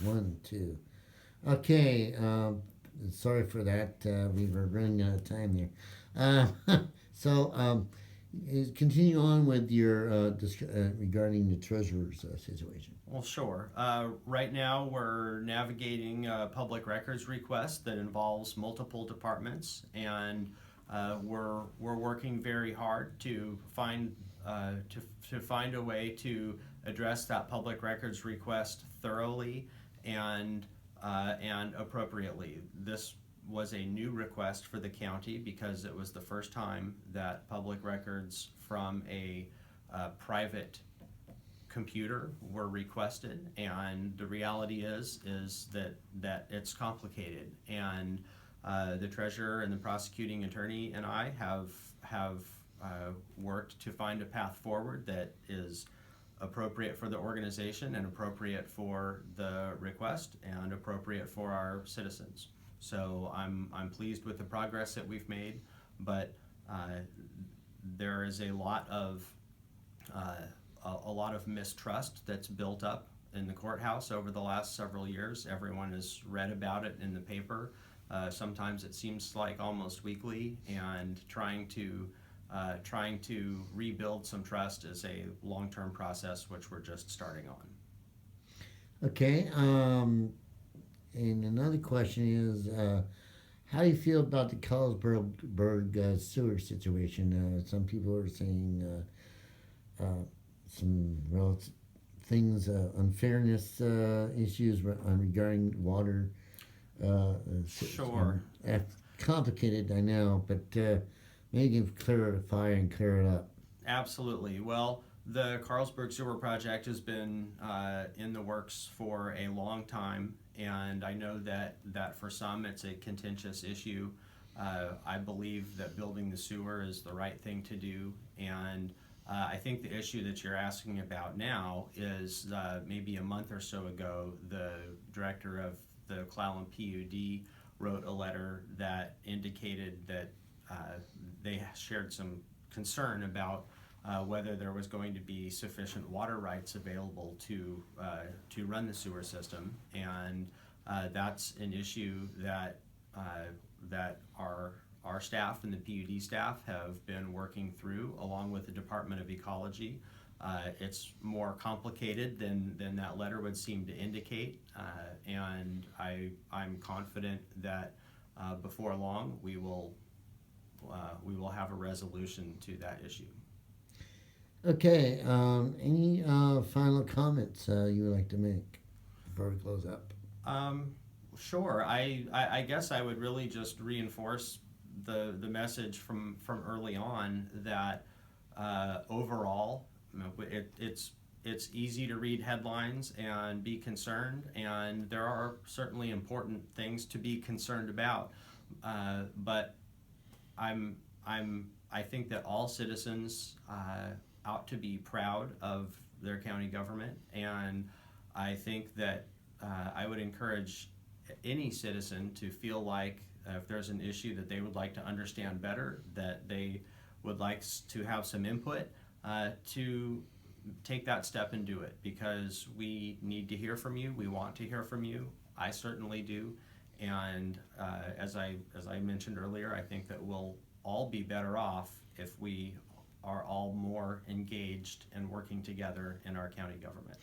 1, 2. Okay, sorry for that. We were running out of time there. So, continue on with your regarding the treasurer's situation. Well, sure. Right now, we're navigating a public records request that involves multiple departments, and we're working very hard to find a way to address that public records request thoroughly and appropriately. This was a new request for the county because it was the first time that public records from a private computer were requested, and the reality is that it's complicated, and the treasurer and the prosecuting attorney and I have worked to find a path forward that is appropriate for the organization and appropriate for the request and appropriate for our citizens. So I'm pleased with the progress that we've made, but there is uh, a lot of mistrust that's built up in the courthouse over the last several years. Everyone has read about it in the paper. Sometimes it seems like almost weekly, and trying to rebuild some trust is a long-term process, which we're just starting on. Okay, and another question is, how do you feel about the Carlsberg sewer situation? Some people are saying some things, unfairness issues regarding water. Sure. Complicated, I know, but maybe you can clarify and clear it up. Absolutely. Well, the Carlsberg Sewer Project has been in the works for a long time, and I know that for some it's a contentious issue. I believe that building the sewer is the right thing to do, and I think the issue that you're asking about now is maybe a month or so ago, the director of the Clallam PUD wrote a letter that indicated that they shared some concern about whether there was going to be sufficient water rights available to run the sewer system, and that's an issue that our staff and the PUD staff have been working through, along with the Department of Ecology. It's more complicated than that letter would seem to indicate, and I'm confident that before long we will have a resolution to that issue. Okay, any final comments you would like to make before we close up? Um, sure. I guess I would really just reinforce the message from early on that overall, you know, it's easy to read headlines and be concerned, and there are certainly important things to be concerned about. But I think that all citizens ought to be proud of their county government, and I think that I would encourage any citizen to feel like if there's an issue that they would like to understand better, that they would like to have some input, to take that step and do it, because we need to hear from you. We want to hear from you. I certainly do. And as I mentioned earlier, I think that we'll all be better off if we are all more engaged and working together in our county government.